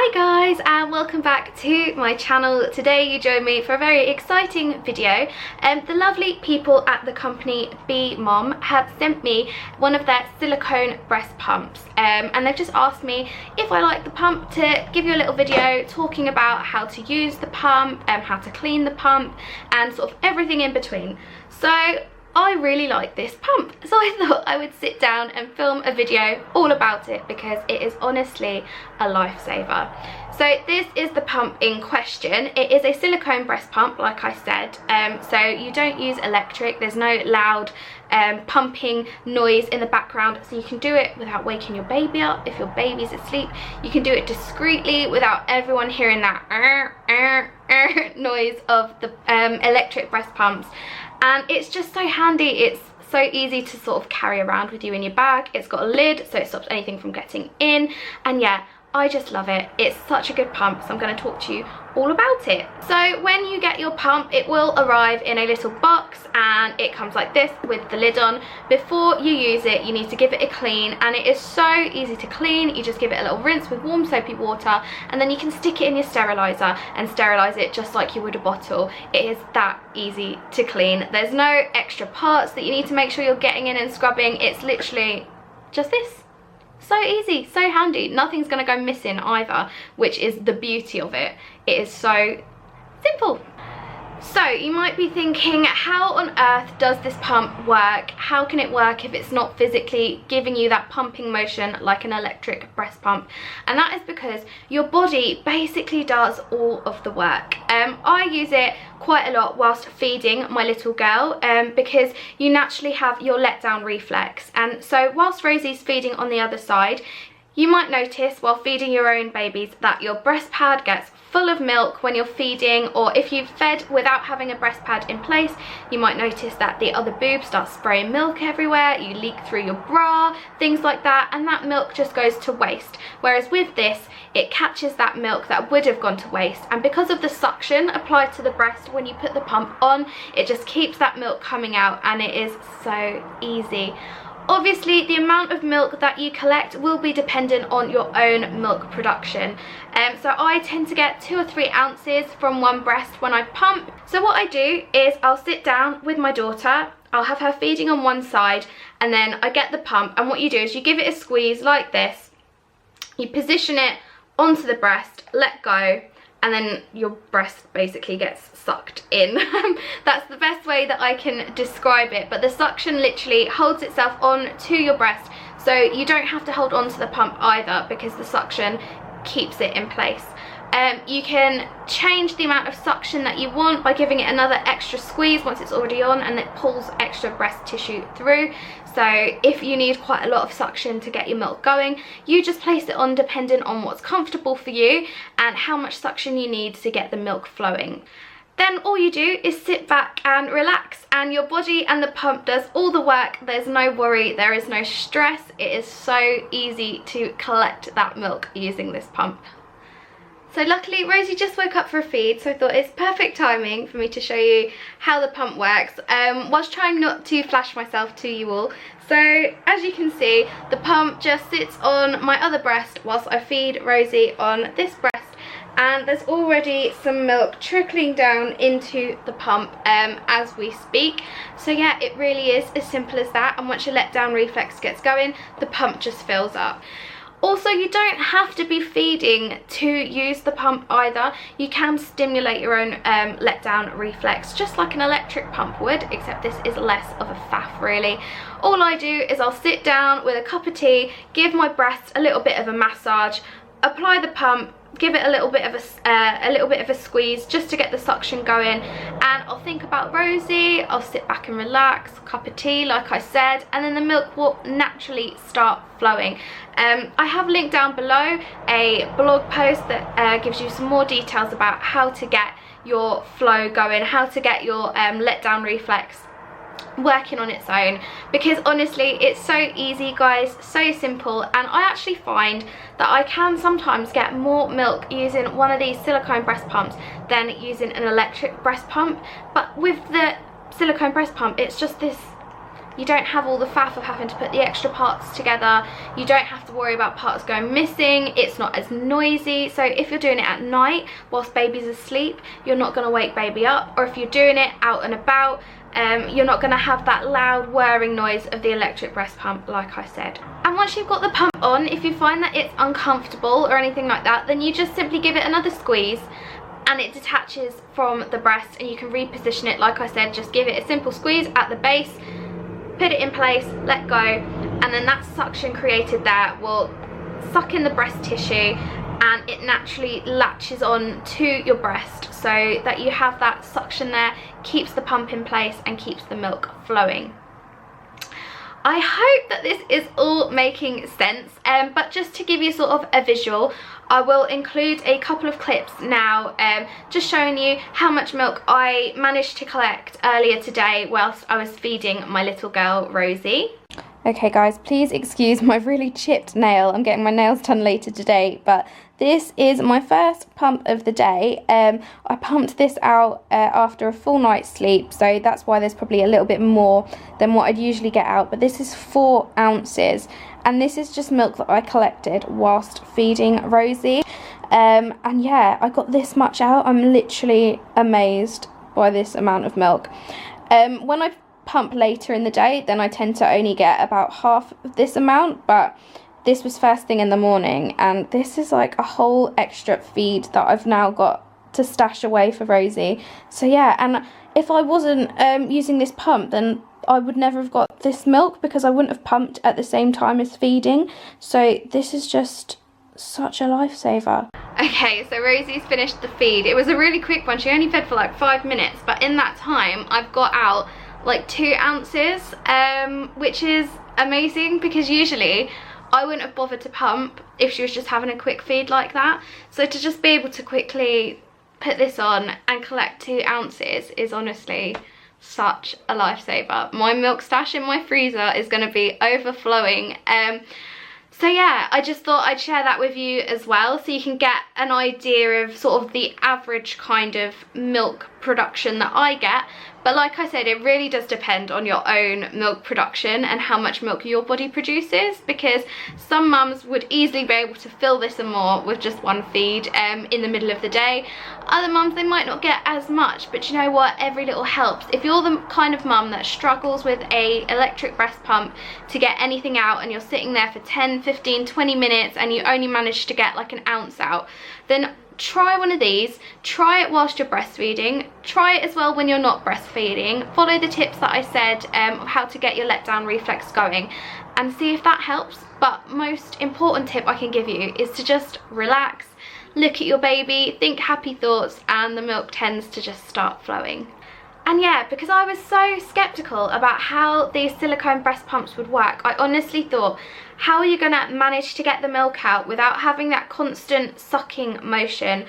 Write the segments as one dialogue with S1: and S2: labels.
S1: Hi guys, and welcome back to my channel. Today you join me for a very exciting video. The lovely people at the company BeeMom have sent me one of their silicone breast pumps, and they've just asked me if I like the pump to give you a little video talking about how to use the pump, how to clean the pump, and sort of everything in between. So I really like this pump, so I thought I would sit down and film a video all about it because it is honestly a lifesaver. So this is the pump in question. It is a silicone breast pump, like I said, so you don't use electric. There's no loud pumping noise in the background, so you can do it without waking your baby up. If your baby's asleep, you can do it discreetly without everyone hearing that noise of the electric breast pumps. And it's just so handy. It's so easy to sort of carry around with you in your bag. It's got a lid, so it stops anything from getting in. And yeah, I just love it. It's such a good pump, so I'm going to talk to you all about it. So when you get your pump, it will arrive in a little box, and it comes like this with the lid on. Before you use it, you need to give it a clean, and it is so easy to clean. You just give it a little rinse with warm soapy water, and then you can stick it in your sterilizer and sterilize it just like you would a bottle. It is that easy to clean. There's no extra parts that you need to make sure you're getting in and scrubbing. It's literally just this. So easy, so handy. Nothing's going to go missing either, which is the beauty of it. It is so simple. So you might be thinking, how on earth does this pump work? How can it work if it's not physically giving you that pumping motion like an electric breast pump? And that is because your body basically does all of the work. I use it quite a lot whilst feeding my little girl, because you naturally have your letdown reflex. And so whilst Rosie's feeding on the other side, you might notice while feeding your own babies that your breast pad gets full of milk when you're feeding, or if you've fed without having a breast pad in place, you might notice that the other boob starts spraying milk everywhere, you leak through your bra, things like that, and that milk just goes to waste. Whereas with this, it catches that milk that would have gone to waste, and because of the suction applied to the breast when you put the pump on, it just keeps that milk coming out, and it is so easy. Obviously, the amount of milk that you collect will be dependent on your own milk production. So I tend to get 2 or 3 ounces from one breast when I pump. So what I do is I'll sit down with my daughter, I'll have her feeding on one side, and then I get the pump, and what you do is you give it a squeeze like this, you position it onto the breast, let go, and then your breast basically gets sucked in. That's the best way that I can describe it, but the suction literally holds itself on to your breast, so you don't have to hold on to the pump either because the suction keeps it in place. You can change the amount of suction that you want by giving it another extra squeeze once it's already on, and it pulls extra breast tissue through. So if you need quite a lot of suction to get your milk going, you just place it on depending on what's comfortable for you and how much suction you need to get the milk flowing. Then all you do is sit back and relax, and your body and the pump does all the work. There's no worry, there is no stress. It is so easy to collect that milk using this pump. So luckily Rosie just woke up for a feed, so I thought it's perfect timing for me to show you how the pump works, whilst trying not to flash myself to you all. So as you can see, the pump just sits on my other breast whilst I feed Rosie on this breast, and there's already some milk trickling down into the pump as we speak. So yeah, it really is as simple as that, and once your letdown reflex gets going, the pump just fills up. Also, you don't have to be feeding to use the pump either. You can stimulate your own letdown reflex just like an electric pump would, except this is less of a faff really. All I do is I'll sit down with a cup of tea, give my breast a little bit of a massage, apply the pump, give it a little bit of a squeeze just to get the suction going, and I'll think about Rosie, I'll sit back and relax, cup of tea like I said, and then the milk will naturally start flowing. I have linked down below a blog post that gives you some more details about how to get your flow going, how to get your letdown reflex working on its own, because honestly it's so easy guys, so simple, and I actually find that I can sometimes get more milk using one of these silicone breast pumps than using an electric breast pump. But with the silicone breast pump, it's just this You don't have all the faff of having to put the extra parts together. You don't have to worry about parts going missing. It's not as noisy. So if you're doing it at night whilst baby's asleep, you're not going to wake baby up. Or if you're doing it out and about, you're not going to have that loud whirring noise of the electric breast pump, like I said. And once you've got the pump on, if you find that it's uncomfortable or anything like that, then you just simply give it another squeeze and it detaches from the breast, and you can reposition it. Like I said, just give it a simple squeeze at the base, put it in place, let go, and then that suction created there will suck in the breast tissue and it naturally latches on to your breast, so that you have that suction there, keeps the pump in place and keeps the milk flowing. I hope that this is all making sense, but just to give you sort of a visual, I will include a couple of clips now, just showing you how much milk I managed to collect earlier today whilst I was feeding my little girl Rosie. Okay guys, please excuse my really chipped nail. I'm getting my nails done later today, but this is my first pump of the day. I pumped this out after a full night's sleep, so that's why there's probably a little bit more than what I'd usually get out, but this is 4 ounces, and this is just milk that I collected whilst feeding Rosie. And yeah, I got this much out. I'm literally amazed by this amount of milk. When I pump later in the day, then I tend to only get about half of this amount, but this was first thing in the morning, and this is like a whole extra feed that I've now got to stash away for Rosie. So yeah, and if I wasn't using this pump, then I would never have got this milk, because I wouldn't have pumped at the same time as feeding. So this is just such a lifesaver. Okay, so Rosie's finished the feed. It was a really quick one. She only fed for like 5 minutes, but in that time I've got out like 2 ounces, which is amazing, because usually I wouldn't have bothered to pump if she was just having a quick feed like that. So to just be able to quickly put this on and collect 2 ounces is honestly such a lifesaver. My milk stash in my freezer is going to be overflowing. So yeah, I just thought I'd share that with you as well, so you can get an idea of sort of the average kind of milk production that I get. But like I said, it really does depend on your own milk production and how much milk your body produces, because some mums would easily be able to fill this and more with just one feed in the middle of the day. Other mums, they might not get as much, but you know what, every little helps. If you're the kind of mum that struggles with a electric breast pump to get anything out, and you're sitting there for 10, 15, 20 minutes and you only manage to get like an ounce out, then try one of these. Try it whilst you're breastfeeding. Try it as well when you're not breastfeeding. Follow the tips that I said of how to get your letdown reflex going, and see if that helps. But most important tip I can give you is to just relax, look at your baby, think happy thoughts, and the milk tends to just start flowing. And yeah, because I was so skeptical about how these silicone breast pumps would work, I honestly thought, how are you going to manage to get the milk out without having that constant sucking motion?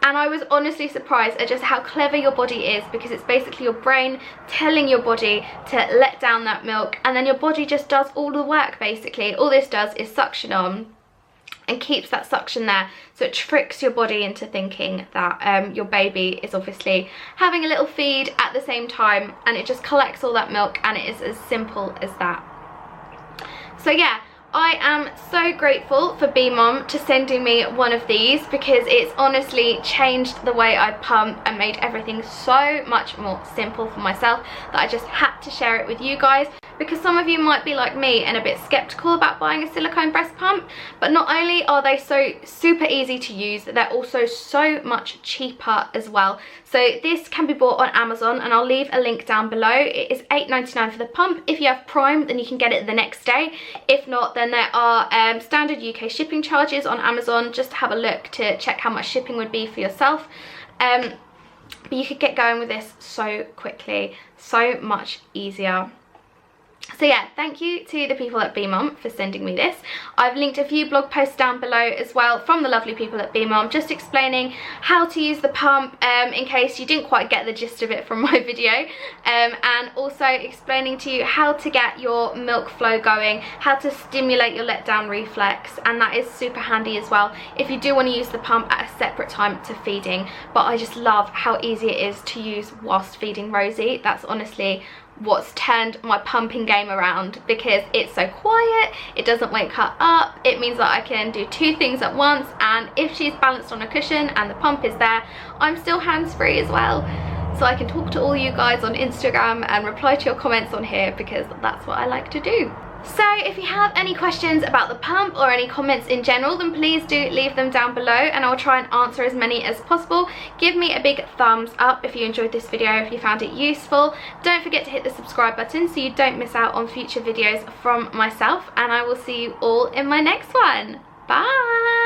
S1: And I was honestly surprised at just how clever your body is, because it's basically your brain telling your body to let down that milk, and then your body just does all the work basically. All this does is suction on and keeps that suction there, so it tricks your body into thinking that your baby is obviously having a little feed at the same time, and it just collects all that milk, and it is as simple as that. So yeah, I am so grateful for BeeMom to sending me one of these, because it's honestly changed the way I pump and made everything so much more simple for myself that I just had to share it with you guys. Because some of you might be like me and a bit skeptical about buying a silicone breast pump, but not only are they so super easy to use, they're also so much cheaper as well. So this can be bought on Amazon, and I'll leave a link down below. It is £8.99 for the pump. If you have Prime, then you can get it the next day. If not, then there are standard UK shipping charges on Amazon. Just have a look to check how much shipping would be for yourself. But you could get going with this so quickly, so much easier. So yeah, thank you to the people at BeeMom for sending me this. I've linked a few blog posts down below as well from the lovely people at BeeMom, just explaining how to use the pump in case you didn't quite get the gist of it from my video, and also explaining to you how to get your milk flow going, how to stimulate your letdown reflex, and that is super handy as well if you do want to use the pump at a separate time to feeding. But I just love how easy it is to use whilst feeding Rosie. That's honestly what's turned my pumping game around, because it's so quiet, it doesn't wake her up, it means that I can do 2 things at once, and if she's balanced on a cushion and the pump is there, I'm still hands-free as well. So I can talk to all you guys on Instagram and reply to your comments on here, because that's what I like to do. So if you have any questions about the pump or any comments in general, then please do leave them down below and I'll try and answer as many as possible. Give me a big thumbs up if you enjoyed this video, if you found it useful. Don't forget to hit the subscribe button so you don't miss out on future videos from myself, and I will see you all in my next one. Bye!